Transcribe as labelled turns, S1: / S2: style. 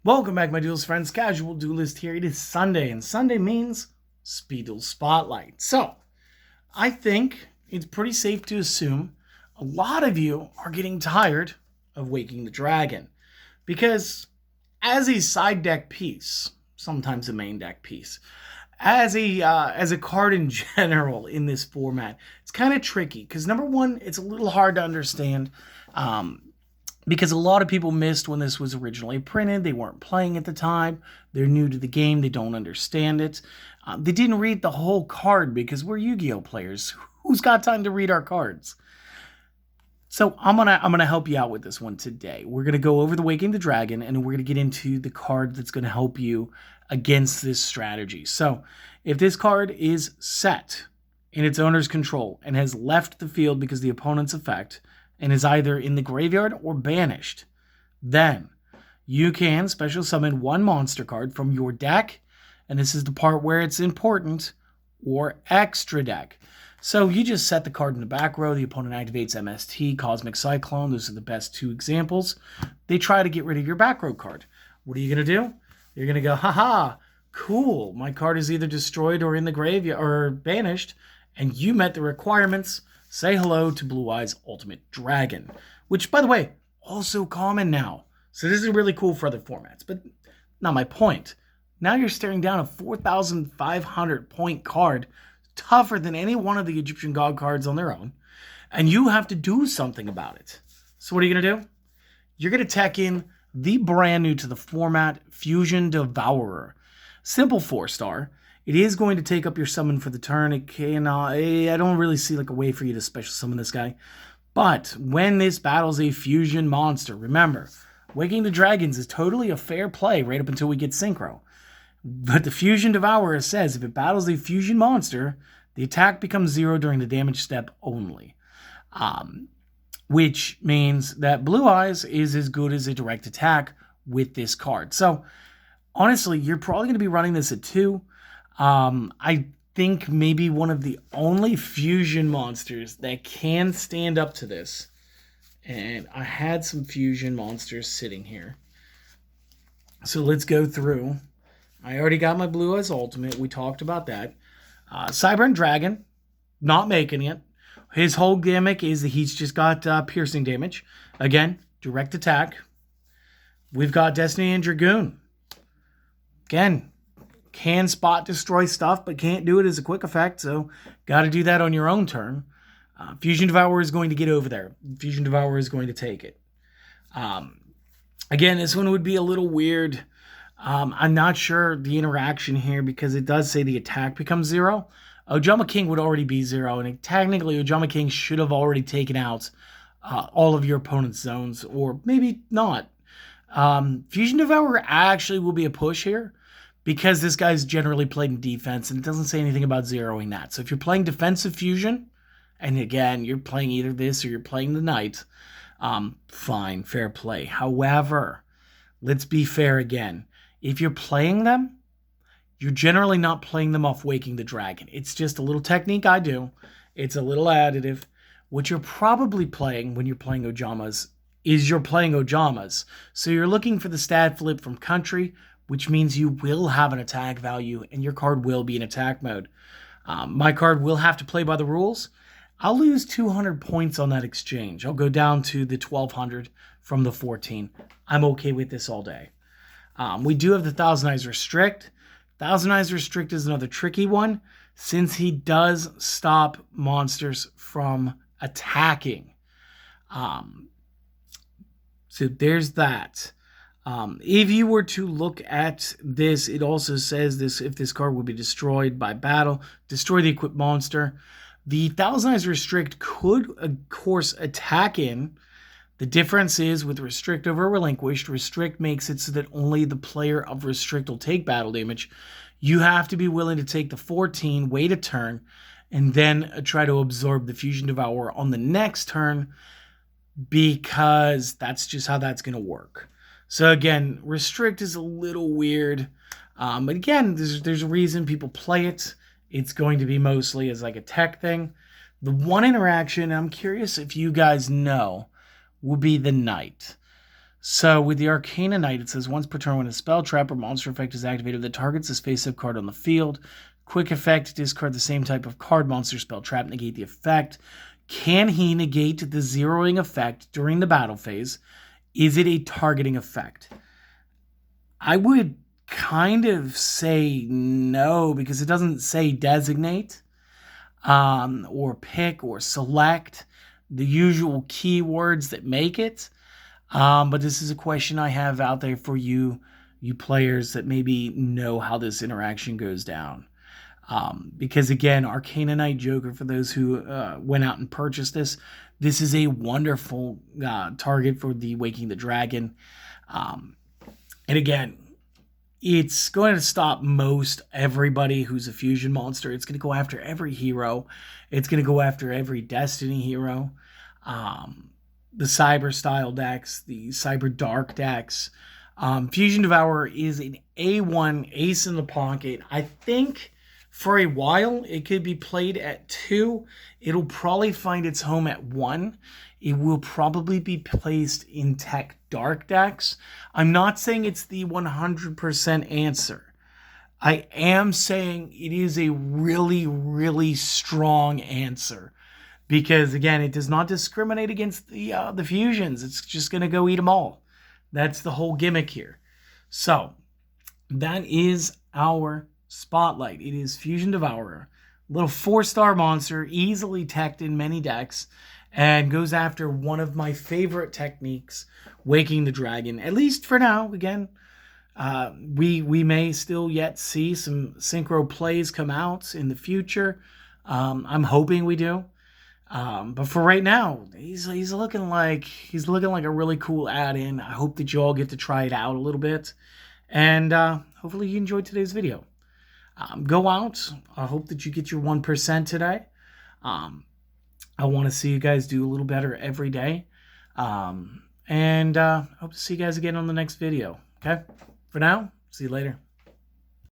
S1: Welcome back, my duelist friends. Casual Duelist here. It is Sunday, and Sunday means Speed Duel Spotlight. So, I think it's pretty safe to assume a lot of you are getting tired of Waking the Dragon. Because as a side deck piece, sometimes a main deck piece, as a card in general in this format, it's kind of tricky. Because number one, it's a little hard to understand. Because a lot of people missed when this was originally printed. They weren't playing at the time. They're new to the game. They don't understand it. They didn't read the whole card because we're Yu-Gi-Oh players. Who's got time to read our cards? So I'm gonna help you out with this one today. We're gonna go over the Waking the Dragon, and we're gonna get into the card that's gonna help you against this strategy. So if this card is set in its owner's control and has left the field because of the opponent's effect, and is either in the graveyard or banished, then you can special summon one monster card from your deck, and this is the part where it's important, or extra deck. So you just set the card in the back row, the opponent activates MST, Cosmic Cyclone, those are the best two examples. They try to get rid of your back row card. What are you going to do? You're going to go, haha, cool, my card is either destroyed or in the graveyard, or banished, and you met the requirements. Say hello to Blue Eyes Ultimate Dragon, which, by the way, also common now. So this is really cool for other formats, but not my point. Now you're staring down a 4,500 point card, tougher than any one of the Egyptian God cards on their own, and you have to do something about it. So what are you going to do? You're going to tech in the brand new to the format Fusion Devourer. Simple 4-star. It is going to take up your summon for the turn. It can, I don't really see like a way for you to special summon this guy. But when this battles a fusion monster, remember, Waking the Dragons is totally a fair play right up until we get Synchro. But the Fusion Devourer says if it battles a fusion monster, the attack becomes 0 during the damage step only. Which means that Blue Eyes is as good as a direct attack with this card. So, honestly, you're probably going to be running this at 2. I think maybe one of the only fusion monsters that can stand up to this, and I had some fusion monsters sitting here. So let's go through. I already got my Blue Eyes Ultimate. We talked about that. Cyber Dragon, not making it. His whole gimmick is that he's just got piercing damage. Again, direct attack. We've got Destiny and Dragoon. Again, can spot destroy stuff, but can't do it as a quick effect, so got to do that on your own turn. Fusion Devourer is going to get over there. Fusion Devourer is going to take it. Again, this one would be a little weird. I'm not sure the interaction here because it does say the attack becomes 0. Ojama King would already be 0, and technically Ojama King should have already taken out all of your opponent's zones, or maybe not. Fusion Devourer actually will be a push here, because this guy's generally played in defense, and it doesn't say anything about zeroing that. So if you're playing defensive fusion, and again, you're playing either this or you're playing the knight, fine, fair play. However, let's be fair again. If you're playing them, you're generally not playing them off Waking the Dragon. It's just a little technique I do. It's a little additive. What you're probably playing when you're playing Ojamas is you're playing Ojamas. So you're looking for the stat flip from country, which means you will have an attack value, and your card will be in attack mode. My card will have to play by the rules. I'll lose 200 points on that exchange. I'll go down to the 1,200 from the 14. I'm okay with this all day. We do have the Thousand Eyes Restrict. Thousand Eyes Restrict is another tricky one, since he does stop monsters from attacking. So there's that. If you were to look at this, it also says this: if this card would be destroyed by battle, destroy the equipped monster. The Thousand Eyes Restrict could, of course, attack in. The difference is with Restrict over Relinquished, Restrict makes it so that only the player of Restrict will take battle damage. You have to be willing to take the 14, wait a turn, and then try to absorb the Fusion Devourer on the next turn, because that's just how that's going to work. So again, Restrict is a little weird. But again, there's a reason people play it. It's going to be mostly as like a tech thing. The one interaction, I'm curious if you guys know, would be the Knight. So with the Arcana Knight, it says once per turn when a spell, trap, or monster effect is activated, that targets this face-up card on the field. Quick effect, discard the same type of card, monster, spell, trap, negate the effect. Can he negate the zeroing effect during the battle phase? Is it a targeting effect? I would kind of say no, because it doesn't say designate or pick or select the usual keywords that make it. But this is a question I have out there for you players that maybe know how this interaction goes down. Because again, Arcana Knight Joker, for those who went out and purchased this is a wonderful target for the Waking the Dragon. And again, it's going to stop most everybody who's a fusion monster. It's going to go after every hero. It's going to go after every Destiny hero. The Cyber style decks, the Cyber Dark decks. Fusion Devourer is an A1 ace in the pocket. I think for a while it could be played at 2. It'll probably find its home at 1. It will probably be placed in Tech Dark decks. I'm not saying it's the 100% answer. I am saying it is a really, really strong answer. Because, again, it does not discriminate against the fusions. It's just going to go eat them all. That's the whole gimmick here. So, that is our spotlight. It is Fusion Devourer. Little 4-star monster, easily teched in many decks, and goes after one of my favorite techniques, Waking the Dragon. At least for now. Again, we may still yet see some synchro plays come out in the future. I'm hoping we do. But for right now, he's looking like a really cool add-in. I hope that you all get to try it out a little bit, and hopefully you enjoyed today's video. Go out. I hope that you get your 1% today. I want to see you guys do a little better every day, and hope to see you guys again on the next video. Okay, for now, see you later.